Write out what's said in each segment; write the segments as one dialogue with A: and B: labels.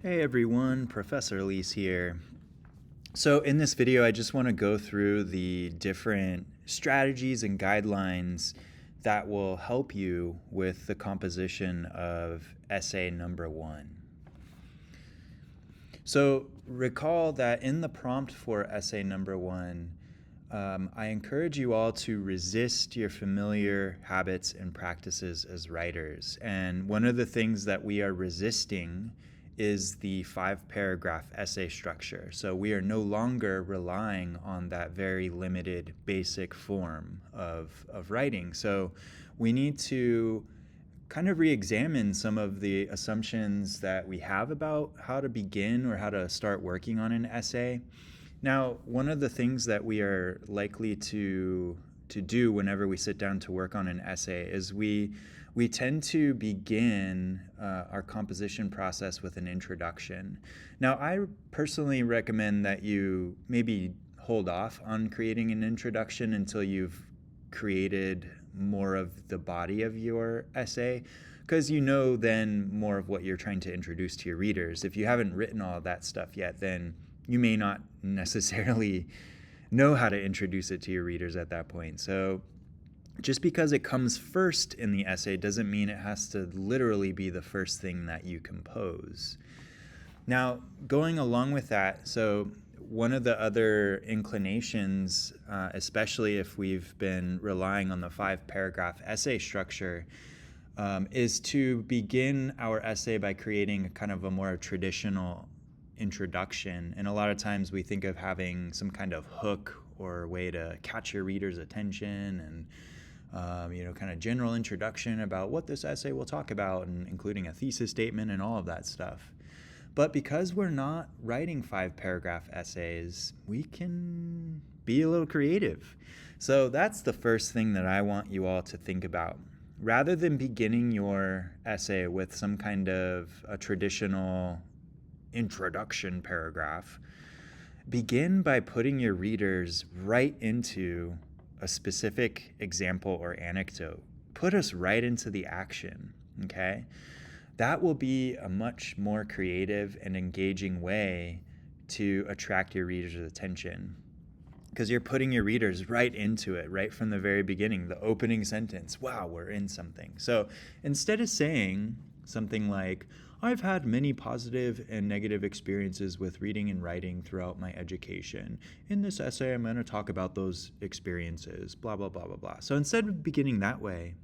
A: Hey everyone, Professor Leis here. So in this video, I just want to go through the different strategies and guidelines that will help you with the composition of essay number 1. So recall that in the prompt for essay number 1, I encourage you all to resist your familiar habits and practices as writers. And one of the things that we are resisting is the 5-paragraph essay structure. So we are no longer relying on that very limited basic form of writing. So we need to kind of re-examine some of the assumptions that we have about how to begin or how to start working on an essay. Now, one of the things that we are likely to do whenever we sit down to work on an essay is we tend to begin our composition process with an introduction. Now, I personally recommend that you maybe hold off on creating an introduction until you've created more of the body of your essay, because you know then more of what you're trying to introduce to your readers. If you haven't written all that stuff yet, then you may not necessarily know how to introduce it to your readers at that point. So just because it comes first in the essay doesn't mean it has to literally be the first thing that you compose. Now, going along with that, so one of the other inclinations, especially if we've been relying on the 5-paragraph essay structure, is to begin our essay by creating kind of a more traditional introduction. And a lot of times we think of having some kind of hook or way to catch your reader's attention and kind of general introduction about what this essay will talk about, and including a thesis statement and all of that stuff. But because we're not writing 5-paragraph essays, we can be a little creative. So that's the first thing that I want you all to think about. Rather than beginning your essay with some kind of a traditional introduction paragraph, begin by putting your readers right into a specific example or anecdote. Put us right into the action, okay? That will be a much more creative and engaging way to attract your readers' attention, because you're putting your readers right into it, right from the very beginning, the opening sentence. Wow, we're in something. So instead of saying something like, I've had many positive and negative experiences with reading and writing throughout my education. In this essay, I'm going to talk about those experiences, blah, blah, blah, blah, blah. So instead of beginning that way,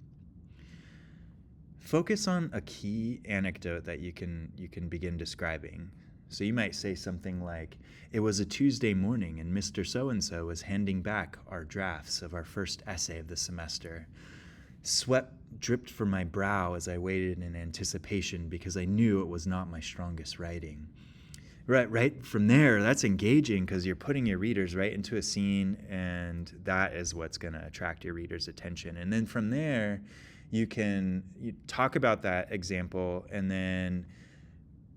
A: focus on a key anecdote that you can begin describing. So you might say something like, it was a Tuesday morning and Mr. So-and-so was handing back our drafts of our first essay of the semester. Sweat dripped from my brow as I waited in anticipation because I knew it was not my strongest writing. Right from there, that's engaging because you're putting your readers right into a scene, and that is what's going to attract your readers' attention. And then from there, you talk about that example and then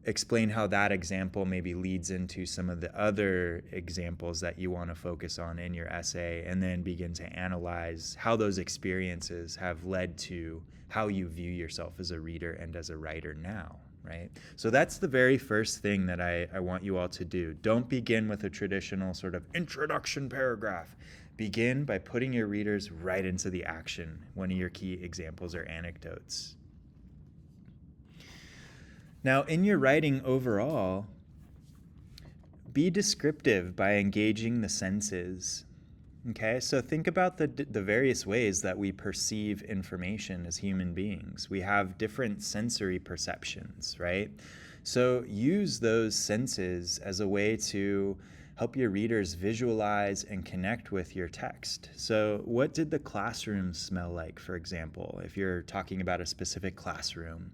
A: explain how that example maybe leads into some of the other examples that you want to focus on in your essay, and then begin to analyze how those experiences have led to how you view yourself as a reader and as a writer now, right? So that's the very first thing that I want you all to do. Don't begin with a traditional sort of introduction paragraph. Begin by putting your readers right into the action, one of your key examples or anecdotes. Now, in your writing overall, be descriptive by engaging the senses. Okay, so think about the various ways that we perceive information as human beings. We have different sensory perceptions, right? So use those senses as a way to help your readers visualize and connect with your text. So what did the classroom smell like, for example, if you're talking about a specific classroom?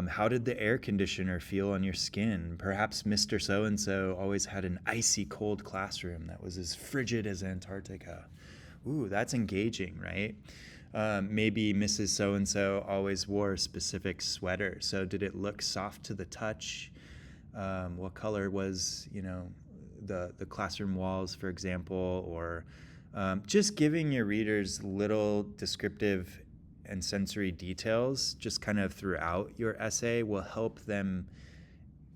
A: How did the air conditioner feel on your skin? Perhaps Mr. So-and-so always had an icy cold classroom that was as frigid as Antarctica. Ooh, that's engaging, right? Maybe Mrs. So-and-so always wore a specific sweater. So did it look soft to the touch? What color was, the classroom walls, for example? Or just giving your readers little descriptive and sensory details just kind of throughout your essay will help them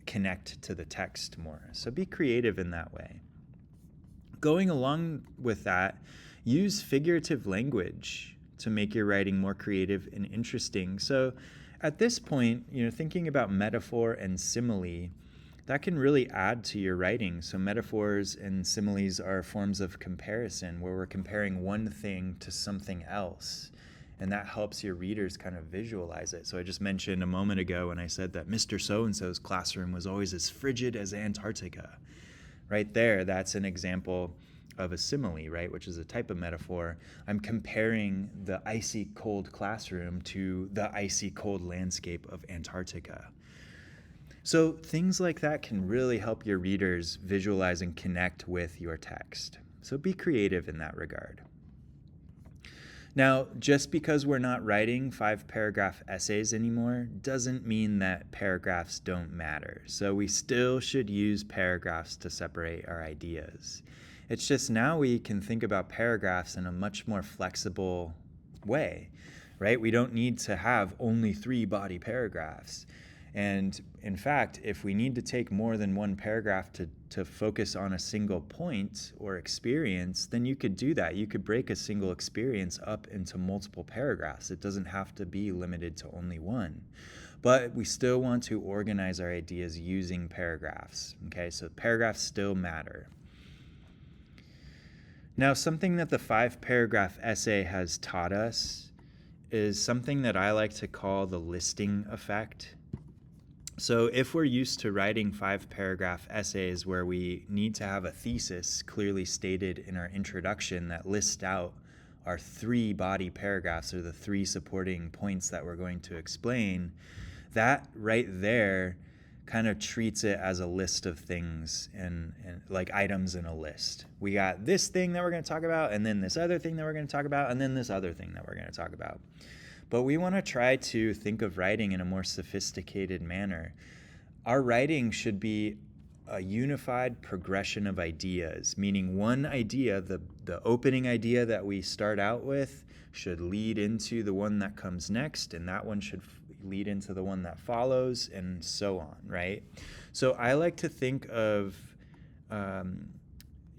A: connect to the text more. So be creative in that way. Going along with that, use figurative language to make your writing more creative and interesting. So at this point, thinking about metaphor and simile, that can really add to your writing. So metaphors and similes are forms of comparison where we're comparing one thing to something else. And that helps your readers kind of visualize it. So I just mentioned a moment ago when I said that Mr. So-and-so's classroom was always as frigid as Antarctica. Right there, that's an example of a simile, right, which is a type of metaphor. I'm comparing the icy cold classroom to the icy cold landscape of Antarctica. So things like that can really help your readers visualize and connect with your text. So be creative in that regard. Now, just because we're not writing 5-paragraph essays anymore doesn't mean that paragraphs don't matter. So we still should use paragraphs to separate our ideas. It's just now we can think about paragraphs in a much more flexible way, right? We don't need to have only 3 body paragraphs. And in fact, if we need to take more than one paragraph to focus on a single point or experience, then you could do that. You could break a single experience up into multiple paragraphs. It doesn't have to be limited to only one. But we still want to organize our ideas using paragraphs. Okay, so paragraphs still matter. Now, something that the 5-paragraph essay has taught us is something that I like to call the listing effect. So if we're used to writing 5-paragraph essays where we need to have a thesis clearly stated in our introduction that lists out our 3 body paragraphs or the 3 supporting points that we're going to explain, that right there kind of treats it as a list of things and like items in a list. We got this thing that we're going to talk about, and then this other thing that we're going to talk about, and then this other thing that we're going to talk about. But we want to try to think of writing in a more sophisticated manner. Our writing should be a unified progression of ideas, meaning one idea, the opening idea that we start out with, should lead into the one that comes next, and that one should lead into the one that follows, and so on, right? So I like to think of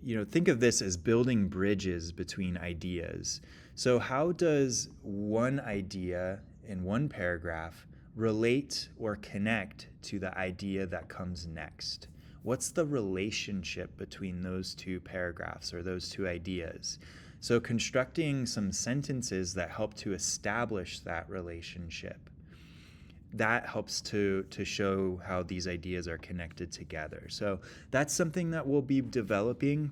A: this as building bridges between ideas. So how does one idea in one paragraph relate or connect to the idea that comes next? What's the relationship between those 2 paragraphs or those 2 ideas? So constructing some sentences that help to establish that relationship, that helps to show how these ideas are connected together. So that's something that we'll be developing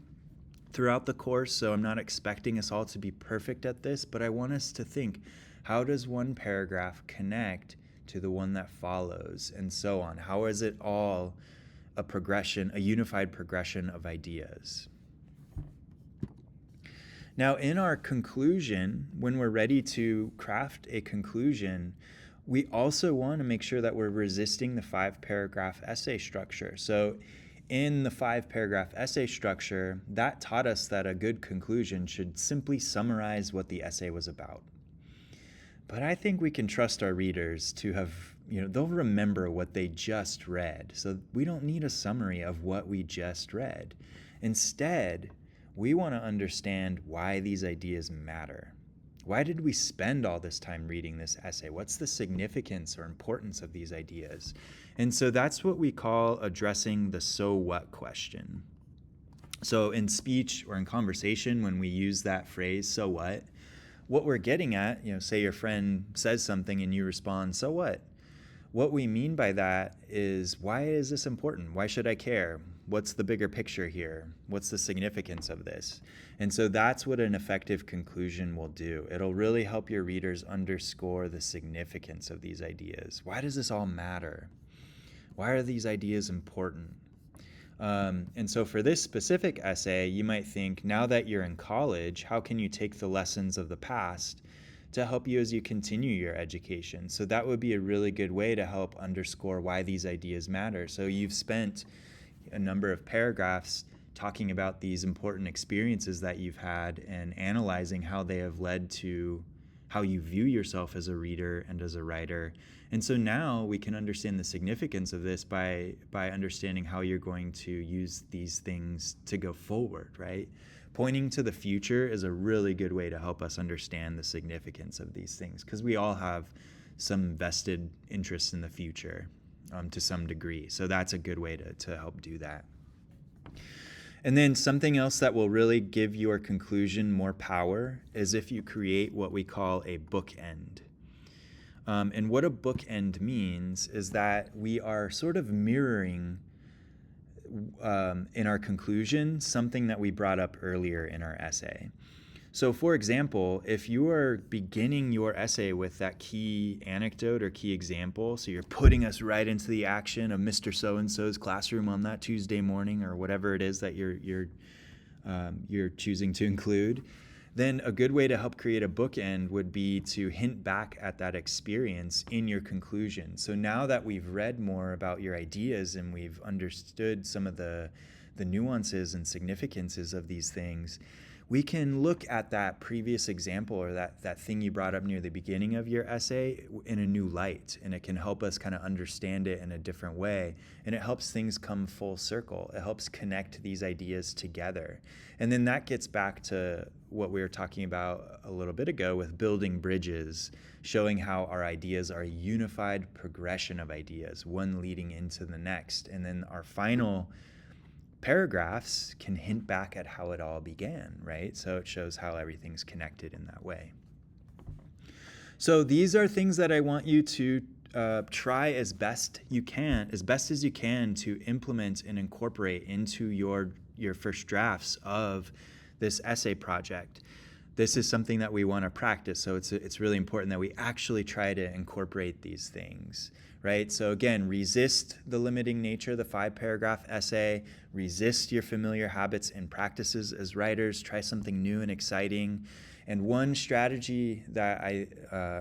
A: throughout the course, so I'm not expecting us all to be perfect at this, but I want us to think, how does one paragraph connect to the one that follows, and so on? How is it all a progression, a unified progression of ideas? Now, in our conclusion, when we're ready to craft a conclusion, we also want to make sure that we're resisting the 5-paragraph essay structure. So in the 5-paragraph essay structure, that taught us that a good conclusion should simply summarize what the essay was about. But I think we can trust our readers to have, they'll remember what they just read. So we don't need a summary of what we just read. Instead, we want to understand why these ideas matter. Why did we spend all this time reading this essay? What's the significance or importance of these ideas? And so that's what we call addressing the so what question. So in speech or in conversation, when we use that phrase, so what we're getting at, say your friend says something and you respond, so what? What we mean by that is, why is this important? Why should I care? What's the bigger picture here? What's the significance of this? And so that's what an effective conclusion will do. It'll really help your readers underscore the significance of these ideas. Why does this all matter? Why are these ideas important? And so for this specific essay, you might think, now that you're in college, how can you take the lessons of the past to help you as you continue your education? So that would be a really good way to help underscore why these ideas matter. So you've spent a number of paragraphs talking about these important experiences that you've had and analyzing how they have led to how you view yourself as a reader and as a writer. And so now we can understand the significance of this by understanding how you're going to use these things to go forward, right? Pointing to the future is a really good way to help us understand the significance of these things, because we all have some vested interest in the future to some degree. So that's a good way to help do that. And then something else that will really give your conclusion more power is if you create what we call a bookend. And what a bookend means is that we are sort of mirroring in our conclusion something that we brought up earlier in our essay. So for example, if you are beginning your essay with that key anecdote or key example, so you're putting us right into the action of Mr. So-and-so's classroom on that Tuesday morning, or whatever it is that you're choosing to include, then a good way to help create a bookend would be to hint back at that experience in your conclusion. So now that we've read more about your ideas and we've understood some of the nuances and significances of these things, we can look at that previous example or that thing you brought up near the beginning of your essay in a new light, and it can help us kind of understand it in a different way, and it helps things come full circle. It helps connect these ideas together. And then that gets back to what we were talking about a little bit ago with building bridges, showing how our ideas are a unified progression of ideas, one leading into the next. And then our final paragraphs can hint back at how it all began, right? So it shows how everything's connected in that way. So these are things that I want you to try as best as you can to implement and incorporate into your first drafts of this essay project. This is something that we want to practice, so it's really important that we actually try to incorporate these things, right? So again, resist the limiting nature, the 5-paragraph essay, resist your familiar habits and practices as writers, try something new and exciting. And one strategy that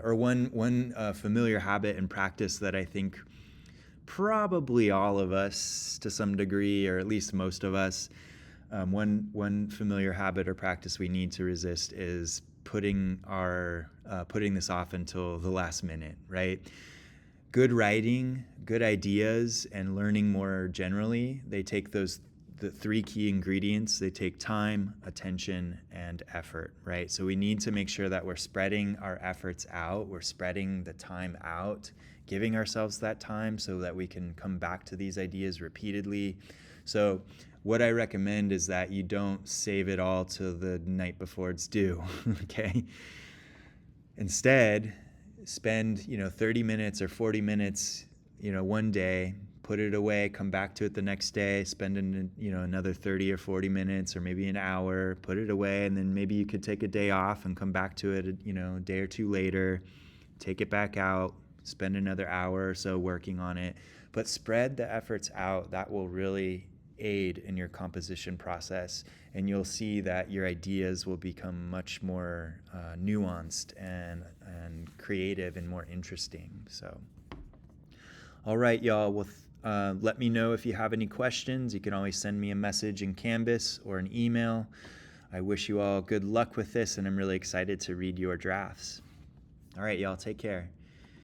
A: one familiar habit and practice that I think probably all of us to some degree, or at least most of us, one familiar habit or practice we need to resist is putting this off until the last minute, right? Good writing, good ideas, and learning more generally, they take the 3 key ingredients. They take time, attention, and effort, right? So we need to make sure that we're spreading our efforts out, we're spreading the time out, giving ourselves that time so that we can come back to these ideas repeatedly. So what I recommend is that you don't save it all to the night before it's due, okay? Instead, spend 30 minutes or 40 minutes one day, put it away, come back to it the next day, spend another 30 or 40 minutes or maybe an hour, put it away, and then maybe you could take a day off and come back to it a day or two later, take it back out, spend another hour or so working on it. But spread the efforts out. That will really aid in your composition process, and you'll see that your ideas will become much more nuanced and creative and more interesting. So, all right, y'all. Well, let me know if you have any questions. You can always send me a message in Canvas or an email. I wish you all good luck with this, and I'm really excited to read your drafts. All right, y'all. Take care.